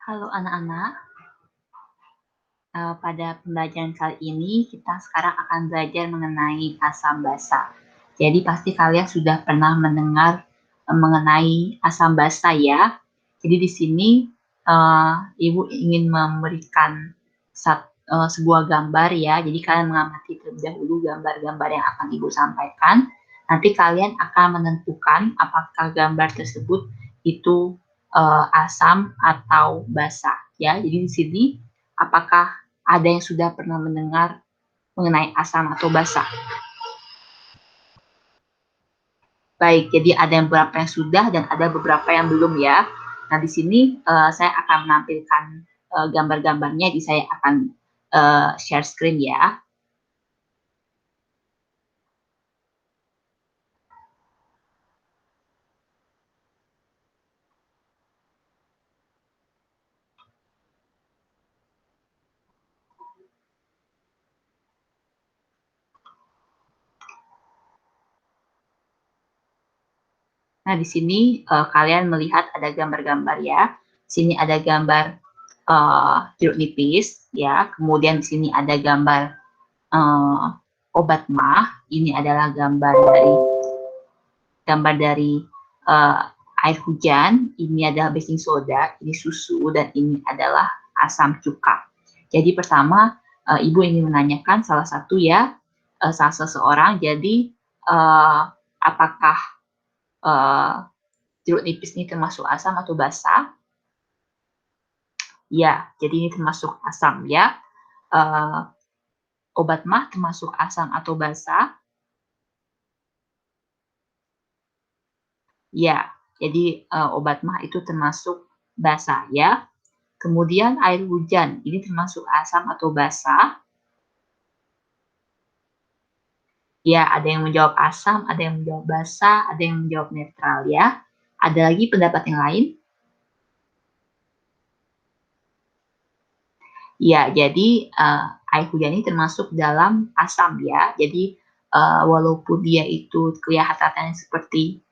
Halo anak-anak, pada pembelajaran kali ini kita sekarang akan belajar mengenai asam basa. Jadi pasti kalian sudah pernah mendengar mengenai asam basa ya. Jadi di sini Ibu ingin memberikan sebuah gambar ya. Jadi kalian mengamati terlebih dahulu gambar-gambar yang akan Ibu sampaikan. Nanti kalian akan menentukan apakah gambar tersebut itu asam atau basa ya. Jadi di sini apakah ada yang sudah pernah mendengar mengenai asam atau basa? Baik, jadi ada yang beberapa yang sudah dan ada beberapa yang belum ya. Nah, di sini saya akan menampilkan gambar-gambarnya, jadi saya akan share screen ya. Nah, di sini kalian melihat ada gambar-gambar ya. Di sini ada gambar jeruk nipis ya. Kemudian di sini ada gambar obat mah. Ini adalah gambar dari uh, air hujan, ini adalah baking soda, ini susu, dan ini adalah asam cuka. Jadi pertama, Ibu ingin menanyakan salah satu ya, salah seseorang, jadi apakah jeruk nipis ini termasuk asam atau basa? Ya, jadi ini termasuk asam ya. Obat mah termasuk asam atau basa? Ya, jadi obat mah itu termasuk basa ya. Kemudian air hujan, ini termasuk asam atau basa? Ya, ada yang menjawab asam, ada yang menjawab basa, ada yang menjawab netral ya. Ada lagi pendapat yang lain? Ya, jadi air hujan ini termasuk dalam asam ya. Jadi walaupun dia itu kelihatannya seperti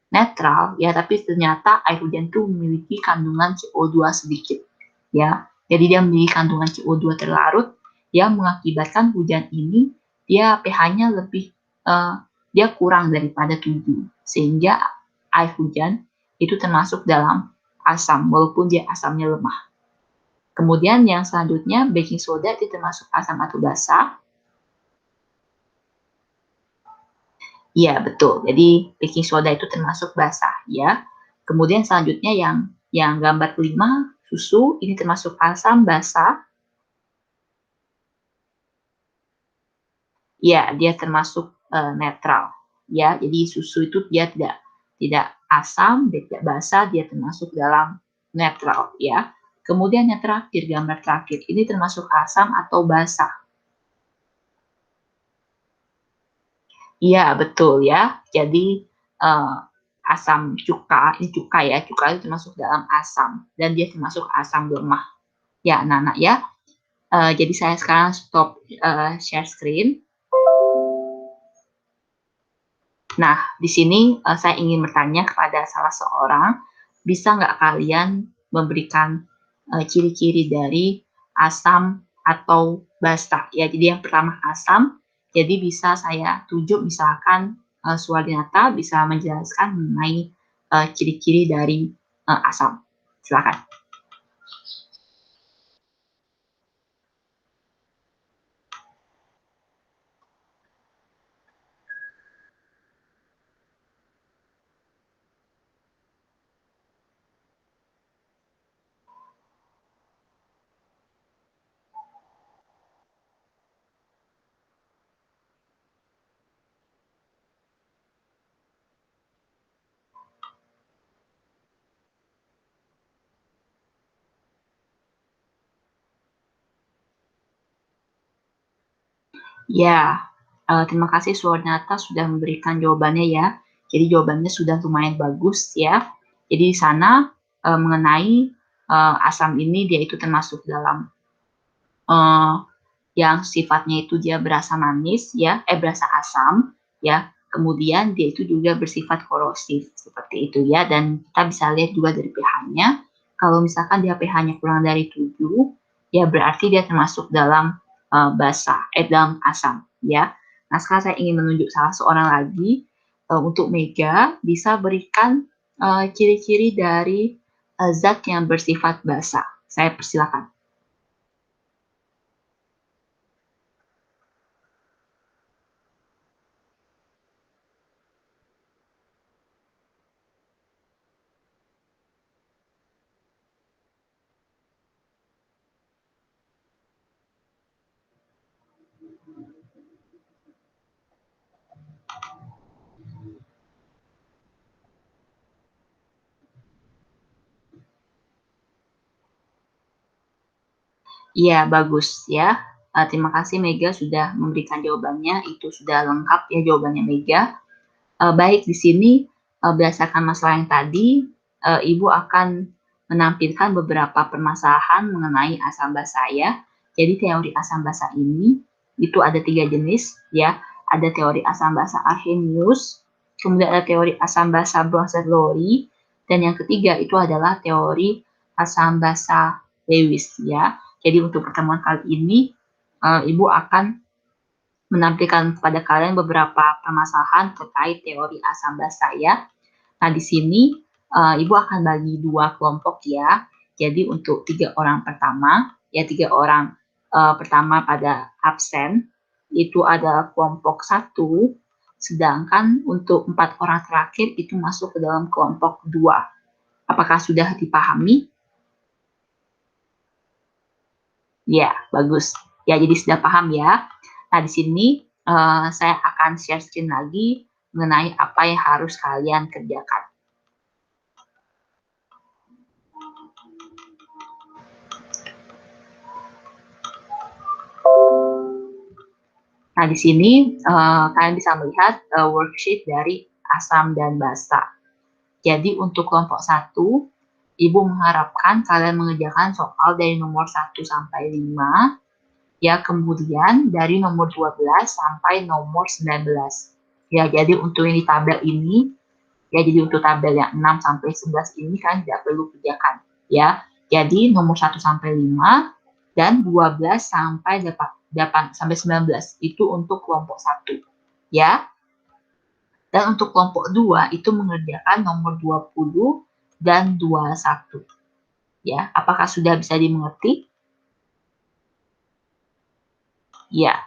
netral ya, tapi ternyata air hujan itu memiliki kandungan CO2 sedikit ya. Jadi dia memiliki kandungan CO2 terlarut yang mengakibatkan hujan ini dia pH-nya lebih dia kurang daripada 7 sehingga air hujan itu termasuk dalam asam walaupun dia asamnya lemah. Kemudian yang selanjutnya baking soda itu termasuk asam atau basa. Iya, betul. Jadi baking soda itu termasuk basah ya. Kemudian selanjutnya yang gambar kelima, susu ini termasuk asam basah. Ya, dia termasuk netral ya. Jadi susu itu dia tidak asam, dia tidak basah, dia termasuk dalam netral ya. Kemudian yang terakhir, gambar terakhir, ini termasuk asam atau basah. Iya, betul ya. Jadi asam cuka, ini cuka ya, cuka itu termasuk dalam asam dan dia termasuk asam lemah. Ya, anak-anak ya. Jadi saya sekarang stop share screen. Nah, di sini saya ingin bertanya kepada salah seorang, bisa nggak kalian memberikan ciri-ciri dari asam atau basa? Ya, jadi yang pertama asam, jadi bisa saya tunjuk misalkan Suwardinata bisa menjelaskan mengenai ciri-ciri dari asam. Silakan. Ya, terima kasih Suwarnata sudah memberikan jawabannya ya. Jadi jawabannya sudah lumayan bagus ya. Jadi di sana mengenai asam ini dia itu termasuk dalam uh, yang sifatnya itu dia berasa manis ya, berasa asam ya. Kemudian dia itu juga bersifat korosif seperti itu ya. Dan kita bisa lihat juga dari pH-nya Kalau misalkan dia pH-nya kurang dari 7, ya berarti dia termasuk dalam dalam asam, ya. Nah, sekarang saya ingin menunjuk salah seorang lagi. Untuk Mega, bisa berikan ciri-ciri dari zat yang bersifat basa. Saya persilakan. Iya, bagus ya. Terima kasih Mega sudah memberikan jawabannya, itu sudah lengkap ya jawabannya Mega. Baik, di sini berdasarkan masalah yang tadi, Ibu akan menampilkan beberapa permasalahan mengenai asam basa ya. Jadi teori asam basa ini itu ada 3 jenis ya. Ada teori asam basa Arrhenius, kemudian ada teori asam basa Bronsted-Lowry, dan yang ketiga itu adalah teori asam basa Lewis ya. Jadi untuk pertemuan kali ini, Ibu akan menampilkan kepada kalian beberapa permasalahan terkait teori asam basa ya. Nah, di sini Ibu akan bagi 2 kelompok ya. Jadi untuk 3 orang pertama, ya 3 orang pertama pada absen, itu adalah kelompok 1, sedangkan untuk 4 orang terakhir itu masuk ke dalam kelompok 2. Apakah sudah dipahami? Ya, bagus. Ya, jadi sudah paham ya. Nah, di sini saya akan share screen lagi mengenai apa yang harus kalian kerjakan. Nah, di sini kalian bisa melihat worksheet dari asam dan basa. Jadi untuk kelompok 1, Ibu mengharapkan kalian mengerjakan soal dari nomor 1 sampai 5, ya kemudian dari nomor 12 sampai nomor 19. Ya, jadi untuk yang di tabel ini, ya jadi untuk tabel yang 6 sampai 11 ini kan tidak perlu kerjakan, ya. Jadi nomor 1 sampai 5 dan 12 sampai 8 sampai 19 itu untuk kelompok 1, ya. Dan untuk kelompok 2 itu mengerjakan nomor 20 dan 21. Ya, apakah sudah bisa dimengerti? Ya.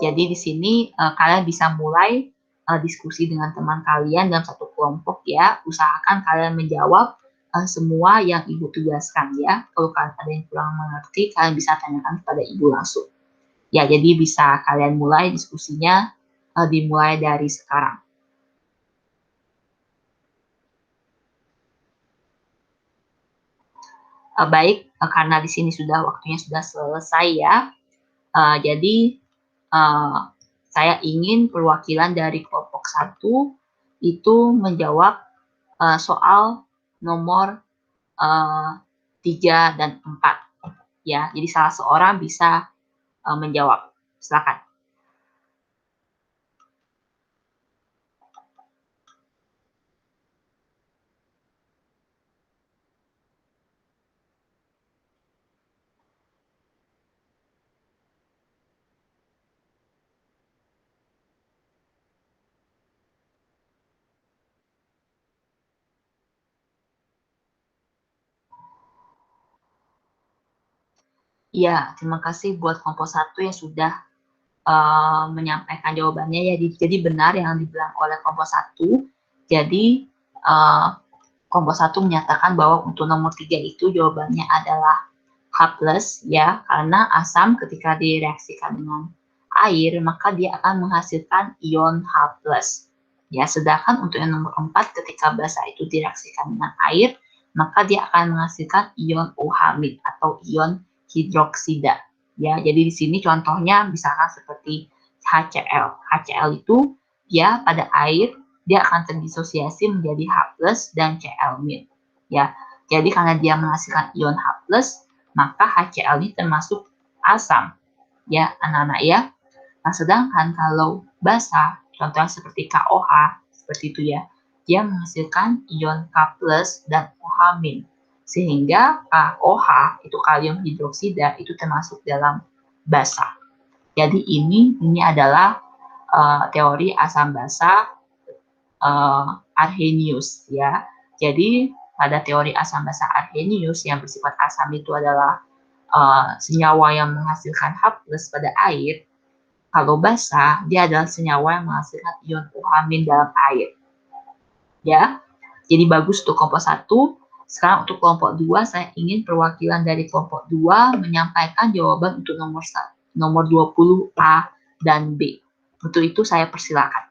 Jadi di sini kalian bisa mulai diskusi dengan teman kalian dalam satu kelompok ya. Usahakan kalian menjawab semua yang Ibu tugaskan ya. Kalau kalian ada yang kurang mengerti, kalian bisa tanyakan kepada Ibu langsung. Ya, jadi bisa kalian mulai diskusinya dimulai dari sekarang. Baik, karena di sini sudah waktunya sudah selesai ya. Jadi saya ingin perwakilan dari kelompok 1 itu menjawab soal nomor 3 dan 4 ya. Jadi salah seorang bisa menjawab. Silakan. Iya, terima kasih buat kelompok 1 yang sudah menyampaikan jawabannya ya. Jadi benar yang dibilang oleh kelompok 1. Jadi kelompok 1 menyatakan bahwa untuk nomor 3 itu jawabannya adalah H+ ya, karena asam ketika direaksikan dengan air maka dia akan menghasilkan ion H+. Ya, sedangkan untuk yang nomor 4 ketika basa itu direaksikan dengan air maka dia akan menghasilkan ion OH- atau ion hidroksida. Ya, jadi di sini contohnya misalkan seperti HCl. HCl itu ya pada air dia akan terdisosiasi menjadi H+ dan Cl-. Ya, jadi karena dia menghasilkan ion H+, maka HCl ini termasuk asam. Ya, anak-anak ya. Nah, sedangkan kalau basa, contohnya seperti KOH, seperti itu ya, dia menghasilkan ion K+ dan OH-. Sehingga KOH, itu kalium hidroksida, itu termasuk dalam basa. Jadi ini adalah teori asam basa Arrhenius ya. Jadi pada teori asam basa Arrhenius yang bersifat asam itu adalah senyawa yang menghasilkan H+ pada air. Kalau basa, dia adalah senyawa yang menghasilkan ion OH- dalam air. Ya. Jadi bagus untuk kelompok 1. Sekarang untuk kelompok 2, saya ingin perwakilan dari kelompok 2 menyampaikan jawaban untuk nomor 20 A dan B. Untuk itu saya persilakan.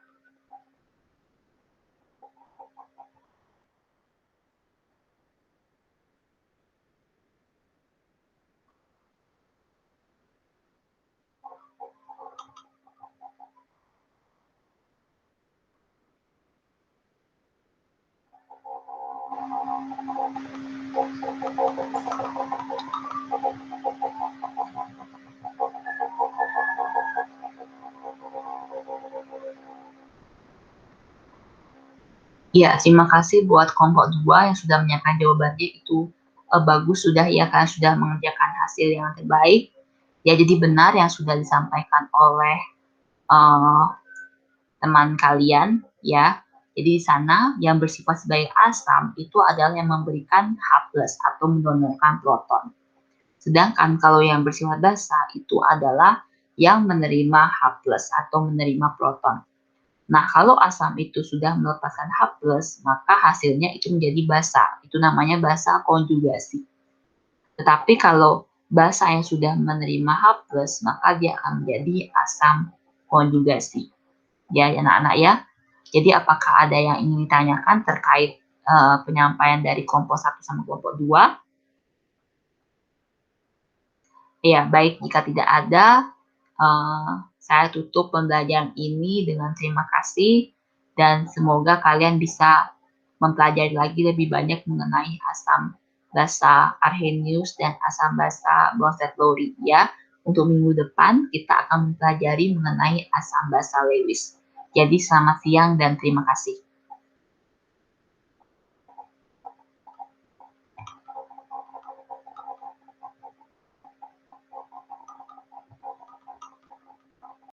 Ya, terima kasih buat kelompok 2 yang sudah menyiapkan jawabannya itu bagus sudah ya, kan sudah mengerjakan hasil yang terbaik. Ya, jadi benar yang sudah disampaikan oleh teman kalian ya. Jadi di sana yang bersifat sebagai asam itu adalah yang memberikan H+ atau mendonorkan proton. Sedangkan kalau yang bersifat basa itu adalah yang menerima H+ atau menerima proton. Nah, kalau asam itu sudah melepaskan H+, maka hasilnya itu menjadi basa. Itu namanya basa konjugasi. Tetapi kalau basa yang sudah menerima H+, maka dia akan menjadi asam konjugasi. Ya, anak-anak ya. Jadi apakah ada yang ingin ditanyakan terkait penyampaian dari kelompok 1 sama kelompok 2? Ya, baik. Jika tidak ada, saya tutup pembelajaran ini dengan terima kasih dan semoga kalian bisa mempelajari lagi lebih banyak mengenai asam basa Arrhenius dan asam basa Bronsted-Lowry ya. Untuk minggu depan kita akan mempelajari mengenai asam basa Lewis. Jadi selamat siang dan terima kasih.